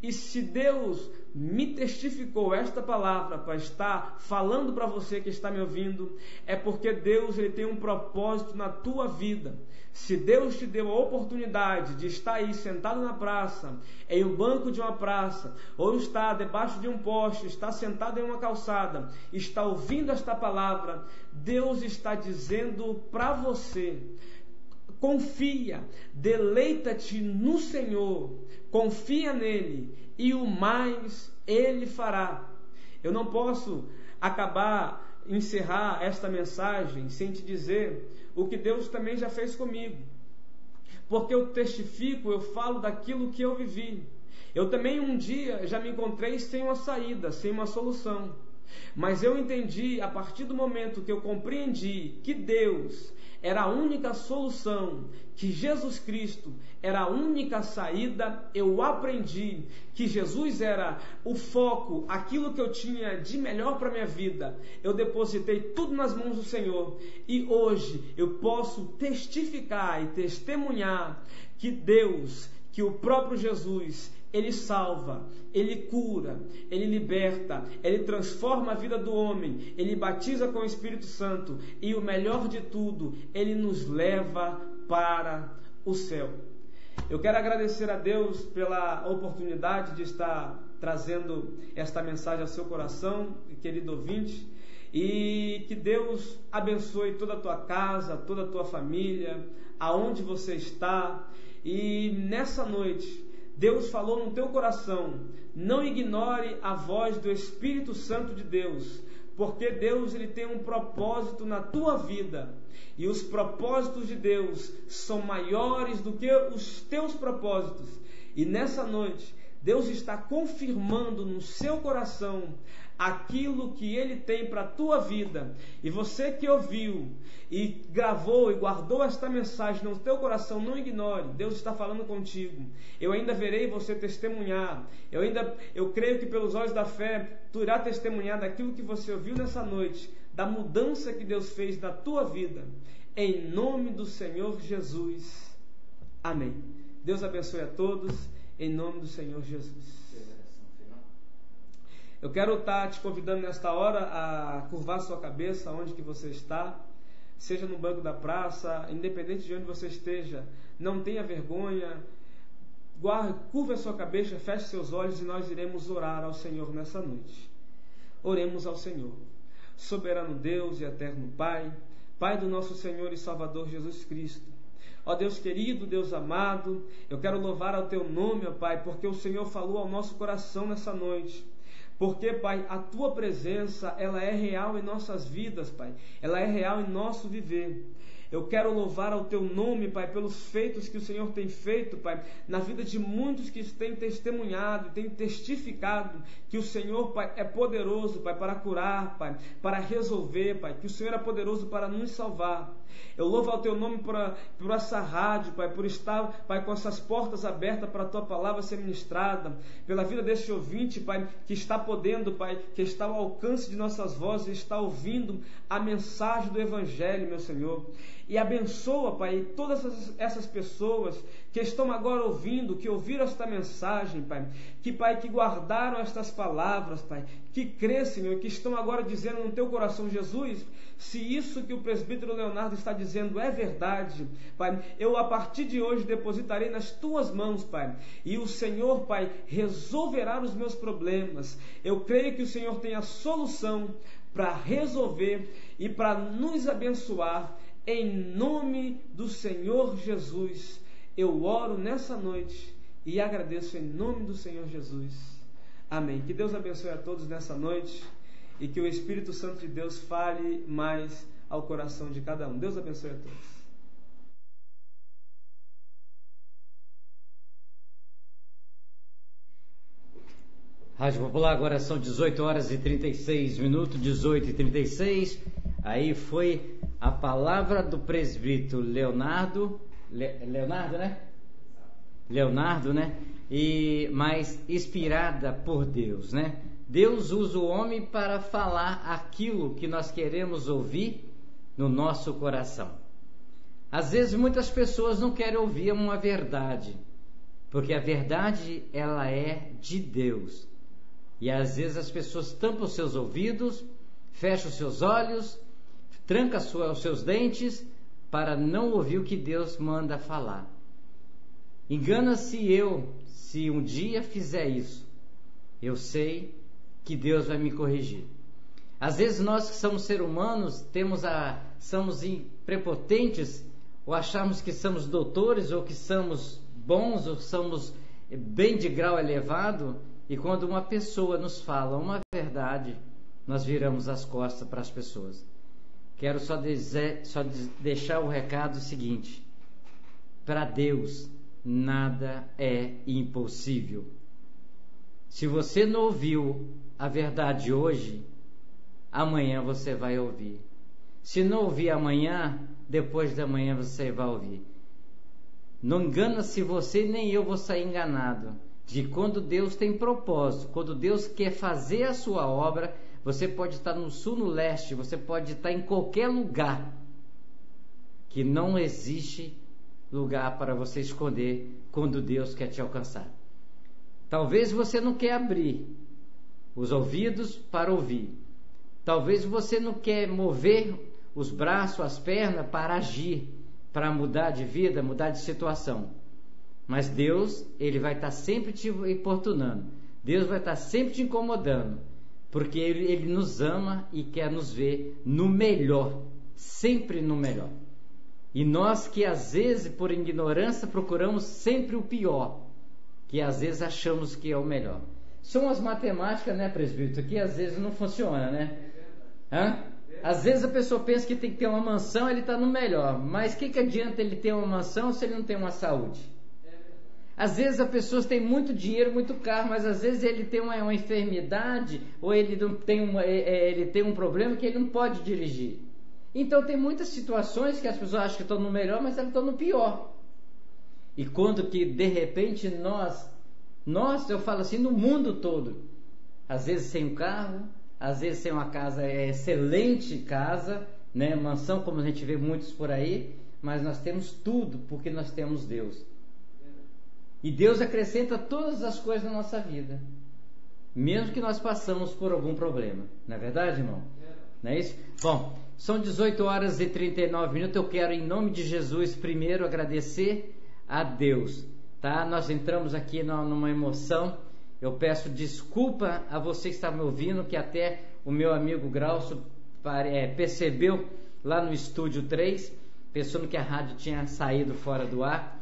E se Deus me testificou esta palavra para estar falando para você que está me ouvindo, é porque Deus ele tem um propósito na tua vida. Se Deus te deu a oportunidade de estar aí sentado na praça, em um banco de uma praça, ou está debaixo de um poste, está sentado em uma calçada, está ouvindo esta palavra, Deus está dizendo para você: confia, deleita-te no Senhor, confia nele e o mais Ele fará. Eu não posso encerrar esta mensagem sem te dizer o que Deus também já fez comigo. Porque eu testifico, eu falo daquilo que eu vivi. Eu também um dia já me encontrei sem uma saída, sem uma solução. Mas eu entendi, a partir do momento que eu compreendi que Deus era a única solução, que Jesus Cristo era a única saída, eu aprendi que Jesus era o foco, aquilo que eu tinha de melhor para a minha vida. Eu depositei tudo nas mãos do Senhor e hoje eu posso testificar e testemunhar que Deus, que o próprio Jesus, Ele salva, Ele cura, Ele liberta, Ele transforma a vida do homem, Ele batiza com o Espírito Santo e o melhor de tudo, Ele nos leva para o céu. Eu quero agradecer a Deus pela oportunidade de estar trazendo esta mensagem ao seu coração, querido ouvinte, e que Deus abençoe toda a tua casa, toda a tua família, aonde você está. E nessa noite Deus falou no teu coração: não ignore a voz do Espírito Santo de Deus, porque Deus ele tem um propósito na tua vida, e os propósitos de Deus são maiores do que os teus propósitos. E nessa noite Deus está confirmando no seu coração aquilo que Ele tem para a tua vida. E você que ouviu e gravou e guardou esta mensagem no teu coração, não ignore. Deus está falando contigo. Eu ainda verei você testemunhar. Eu creio que pelos olhos da fé tu irá testemunhar daquilo que você ouviu nessa noite, da mudança que Deus fez na tua vida. Em nome do Senhor Jesus. Amém. Deus abençoe a todos. Em nome do Senhor Jesus. Eu quero estar te convidando nesta hora a curvar sua cabeça onde que você está, seja no banco da praça, independente de onde você esteja, não tenha vergonha, curva a sua cabeça, feche seus olhos e nós iremos orar ao Senhor nessa noite. Oremos ao Senhor. Soberano Deus e eterno Pai, Pai do nosso Senhor e Salvador Jesus Cristo. Ó Deus querido, Deus amado, eu quero louvar ao Teu nome, ó Pai, porque o Senhor falou ao nosso coração nessa noite. Porque, Pai, a Tua presença, ela é real em nossas vidas, Pai. Ela é real em nosso viver. Eu quero louvar ao Teu nome, Pai, pelos feitos que o Senhor tem feito, Pai, na vida de muitos que têm testemunhado, têm testificado que o Senhor, Pai, é poderoso, Pai, para curar, Pai, para resolver, Pai, que o Senhor é poderoso para nos salvar. Eu louvo ao Teu nome por essa rádio, Pai, por estar, Pai, com essas portas abertas para a Tua palavra ser ministrada, pela vida deste ouvinte, Pai, que está podendo, Pai, que está ao alcance de nossas vozes, está ouvindo a mensagem do Evangelho, meu Senhor. E abençoa, Pai, todas essas pessoas que estão agora ouvindo, que ouviram esta mensagem, Pai, que guardaram estas palavras, Pai, que crê, Senhor, que estão agora dizendo no Teu coração, Jesus, se isso que o presbítero Leonardo está dizendo é verdade, Pai, eu a partir de hoje depositarei nas Tuas mãos, Pai, e o Senhor, Pai, resolverá os meus problemas. Eu creio que o Senhor tem a solução para resolver e para nos abençoar. Em nome do Senhor Jesus, eu oro nessa noite e agradeço em nome do Senhor Jesus. Amém. Que Deus abençoe a todos nessa noite e que o Espírito Santo de Deus fale mais ao coração de cada um. Deus abençoe a todos. Rádio Popular, agora são 18 horas e 36 minutos, 18h36. Aí foi a palavra do presbítero Leonardo, Leonardo, né? Mas inspirada por Deus, né? Deus usa o homem para falar aquilo que nós queremos ouvir no nosso coração. Às vezes muitas pessoas não querem ouvir uma verdade, porque a verdade ela é de Deus. E às vezes as pessoas tampam os seus ouvidos, fecham os seus olhos, trancam os seus dentes para não ouvir o que Deus manda falar. Engana-se se um dia fizer isso. Eu sei que Deus vai me corrigir. Às vezes nós que somos seres humanos somos prepotentes, ou achamos que somos doutores, ou que somos bons, ou somos bem de grau elevado. E quando uma pessoa nos fala uma verdade, nós viramos as costas para as pessoas. Quero só deixar o recado seguinte: para Deus nada é impossível. Se você não ouviu a verdade hoje, amanhã você vai ouvir. Se não ouvir amanhã, depois da manhã você vai ouvir. Não engana-se você, nem eu vou sair enganado. De quando Deus tem propósito, quando Deus quer fazer a sua obra, você pode estar no sul, no leste, você pode estar em qualquer lugar, que não existe lugar para você esconder quando Deus quer te alcançar. Talvez você não quer abrir os ouvidos para ouvir, talvez você não quer mover os braços, as pernas para agir, para mudar de vida, mudar de situação. Mas Deus, Ele vai estar sempre te importunando. Deus vai estar sempre te incomodando. Porque Ele nos ama e quer nos ver no melhor. Sempre no melhor. E nós que às vezes, por ignorância, procuramos sempre o pior. Que às vezes achamos que é o melhor. São as matemáticas, né, presbítero? Que às vezes não funciona, né? Às vezes a pessoa pensa que tem que ter uma mansão, ele está no melhor. Mas o que adianta ele ter uma mansão se ele não tem uma saúde? Às vezes as pessoas têm muito dinheiro, muito carro, mas às vezes ele tem uma enfermidade ou ele tem um problema que ele não pode dirigir. Então tem muitas situações que as pessoas acham que estão no melhor, mas elas estão no pior. E quando que de repente nós, eu falo assim, no mundo todo, às vezes sem um carro, às vezes sem uma casa, excelente casa, né, mansão, como a gente vê muitos por aí, mas nós temos tudo porque nós temos Deus. E Deus acrescenta todas as coisas na nossa vida, mesmo que nós passamos por algum problema. Não é verdade, irmão? Não é isso? Bom, são 18 horas e 39 minutos. Eu quero, em nome de Jesus, primeiro agradecer a Deus. Tá? Nós entramos aqui numa emoção. Eu peço desculpa a você que está me ouvindo, que até o meu amigo Graucio percebeu lá no Estúdio 3, pensando que a rádio tinha saído fora do ar.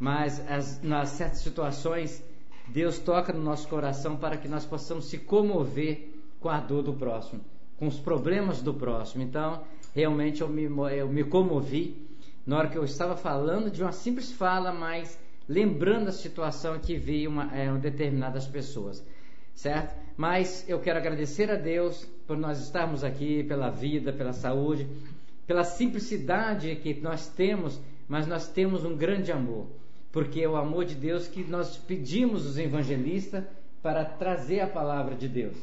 Mas nas certas situações Deus toca no nosso coração para que nós possamos se comover com a dor do próximo, com os problemas do próximo. Então realmente eu me comovi na hora que eu estava falando de uma simples fala, mas lembrando a situação que veio determinadas pessoas, certo? Mas eu quero agradecer a Deus por nós estarmos aqui, pela vida, pela saúde, pela simplicidade que nós temos, mas nós temos um grande amor, porque é o amor de Deus que nós pedimos aos evangelistas para trazer a palavra de Deus.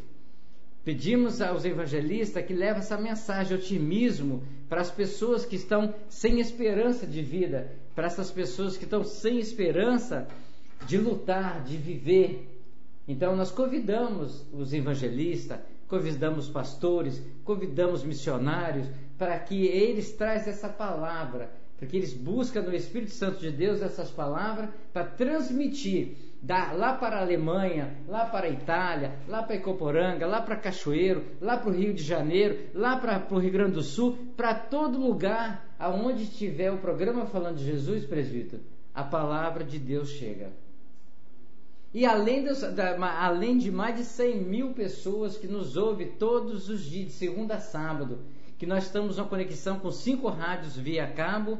Pedimos aos evangelistas que levem essa mensagem de otimismo para as pessoas que estão sem esperança de vida, para essas pessoas que estão sem esperança de lutar, de viver. Então nós convidamos os evangelistas, convidamos pastores, convidamos missionários para que eles trazem essa palavra, porque eles buscam no Espírito Santo de Deus essas palavras para transmitir lá para a Alemanha, lá para a Itália, lá para Icoporanga, lá para Cachoeiro, lá para o Rio de Janeiro, lá para o Rio Grande do Sul, para todo lugar aonde estiver o programa Falando de Jesus, presbítero, a palavra de Deus chega. E além de mais de 100 mil pessoas que nos ouvem todos os dias, de segunda a sábado, que nós estamos uma conexão com 5 rádios via cabo,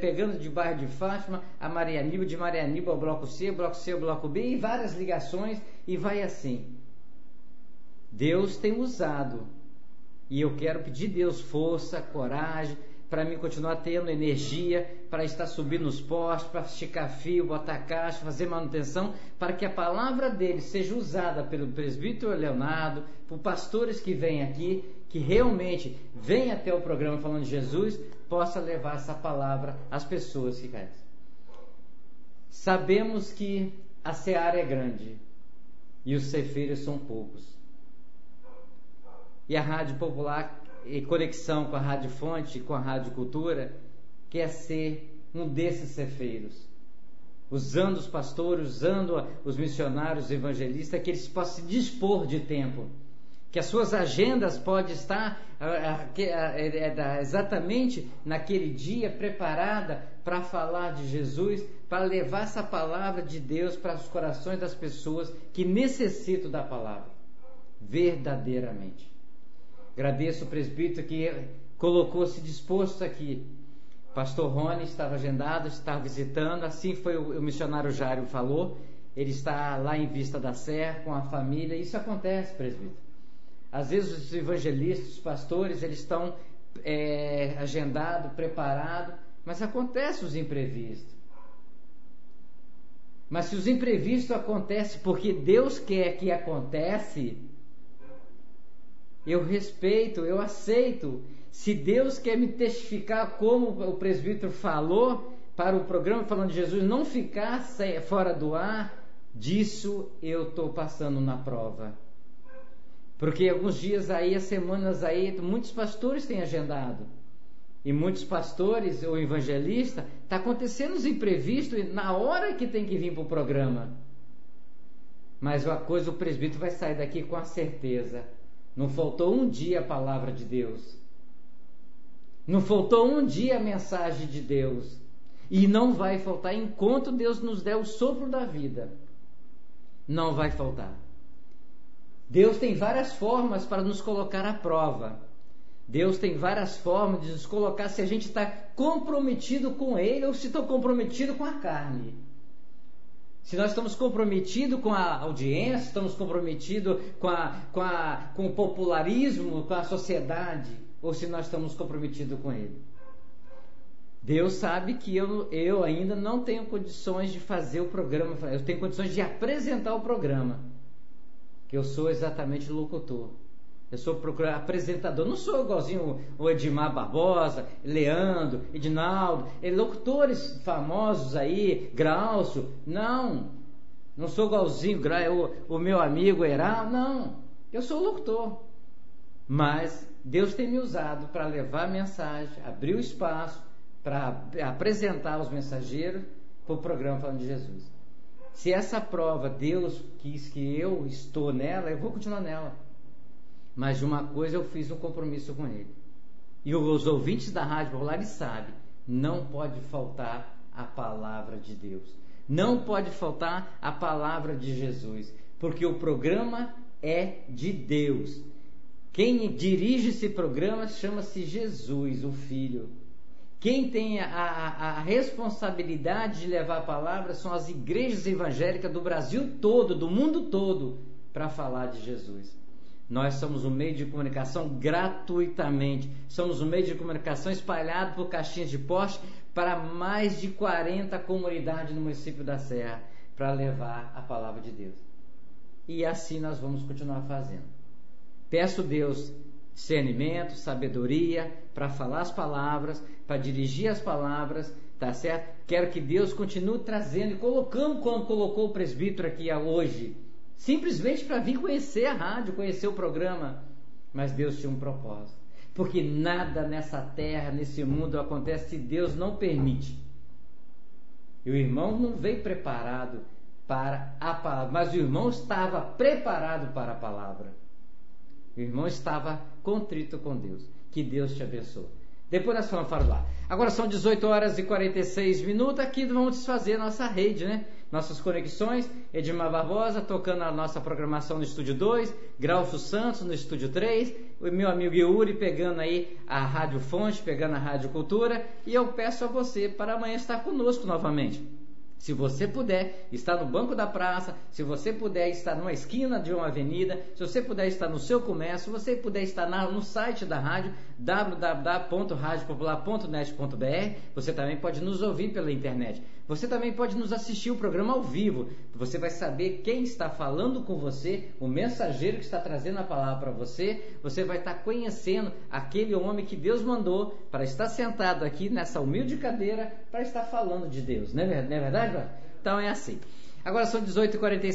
pegando de bairro de Fátima a Maria Aníbal, de Maria Aníbal ao Bloco C ao Bloco B, e várias ligações, e vai assim. Deus tem usado, e eu quero pedir a Deus força, coragem, para mim continuar tendo energia, para estar subindo os postes, para esticar fio, botar caixa, fazer manutenção, para que a palavra dele seja usada pelo presbítero Leonardo, por pastores que vêm aqui, que realmente vêm até o programa Falando de Jesus, possa levar essa palavra às pessoas que caem. Sabemos que a seara é grande e os ceifeiros são poucos. E a Rádio Popular, em conexão com a Rádio Fonte, com a Rádio Cultura, quer ser um desses ceifeiros, usando os pastores, usando os missionários, os evangelistas, que eles possam se dispor de tempo, que as suas agendas podem estar exatamente naquele dia preparada para falar de Jesus, para levar essa palavra de Deus para os corações das pessoas que necessitam da palavra verdadeiramente. Agradeço o presbítero que colocou-se disposto aqui. Pastor Rony estava agendado, estava visitando, assim foi o missionário Jário falou, ele está lá em Vista da Serra com a família. Isso acontece, presbítero. Às vezes os evangelistas, os pastores, eles estão agendados, preparados, mas acontecem os imprevistos. Mas se os imprevistos acontecem porque Deus quer que acontece, eu respeito, eu aceito. Se Deus quer me testificar, como o presbítero falou, para o programa Falando de Jesus não ficar fora do ar, disso eu estou passando na prova. Porque alguns dias aí, as semanas aí, muitos pastores têm agendado. E muitos pastores ou evangelistas, está acontecendo os imprevistos na hora que tem que vir para o programa. Mas uma coisa, o presbítero vai sair daqui com a certeza. Não faltou um dia a palavra de Deus. Não faltou um dia a mensagem de Deus. E não vai faltar enquanto Deus nos der o sopro da vida. Não vai faltar. Deus tem várias formas para nos colocar à prova. Deus tem várias formas de nos colocar se a gente está comprometido com Ele ou se está comprometido com a carne. Se nós estamos comprometidos com a audiência, estamos comprometidos com o popularismo, com a sociedade, ou se nós estamos comprometidos com Ele. Deus sabe que eu ainda não tenho condições de fazer o programa, eu tenho condições de apresentar o programa, que eu sou exatamente locutor. Eu sou apresentador, não sou igualzinho o Edmar Barbosa, Leandro, Edinaldo, locutores famosos aí, Graucio, não sou igualzinho o meu amigo Heraldo, não, eu sou locutor, mas Deus tem me usado para levar a mensagem, abrir o espaço, para apresentar os mensageiros para o programa Falando de Jesus. Se essa prova Deus quis que eu estou nela, eu vou continuar nela. Mas de uma coisa eu fiz um compromisso com Ele. E os ouvintes da Rádio Popular sabem, não pode faltar a palavra de Deus. Não pode faltar a palavra de Jesus. Porque o programa é de Deus. Quem dirige esse programa chama-se Jesus, o Filho. Quem tem a responsabilidade de levar a palavra são as igrejas evangélicas do Brasil todo, do mundo todo, para falar de Jesus. Nós somos um meio de comunicação gratuitamente. Somos um meio de comunicação espalhado por caixinhas de poste para mais de 40 comunidades no município da Serra, para levar a palavra de Deus. E assim nós vamos continuar fazendo. Peço a Deus discernimento, sabedoria para falar as palavras, para dirigir as palavras, tá certo? Quero que Deus continue trazendo e colocando como colocou o presbítero aqui hoje, simplesmente para vir conhecer a rádio, conhecer o programa. Mas Deus tinha um propósito, porque nada nessa terra, nesse mundo acontece se Deus não permite. E o irmão não veio preparado para a palavra, mas o irmão estava preparado para a palavra. O irmão estava contrito com Deus. Que Deus te abençoe. Depois nós vamos falar. Agora são 18 horas e 46 minutos. Aqui vamos desfazer a nossa rede, né? Nossas conexões. Edmar Barbosa tocando a nossa programação no Estúdio 2. Graucio Santos no Estúdio 3. O meu amigo Yuri pegando aí a Rádio Fonte, pegando a Rádio Cultura. E eu peço a você para amanhã estar conosco novamente. Se você puder estar no banco da praça, se você puder estar numa esquina de uma avenida, se você puder estar no seu comércio, se você puder estar no site da rádio, www.radiopopular.net.br, você também pode nos ouvir pela internet. Você também pode nos assistir o programa ao vivo. Você vai saber quem está falando com você, o mensageiro que está trazendo a palavra para você. Você vai estar conhecendo aquele homem que Deus mandou para estar sentado aqui nessa humilde cadeira para estar falando de Deus. Não é verdade? Então é assim. Agora são 18h47.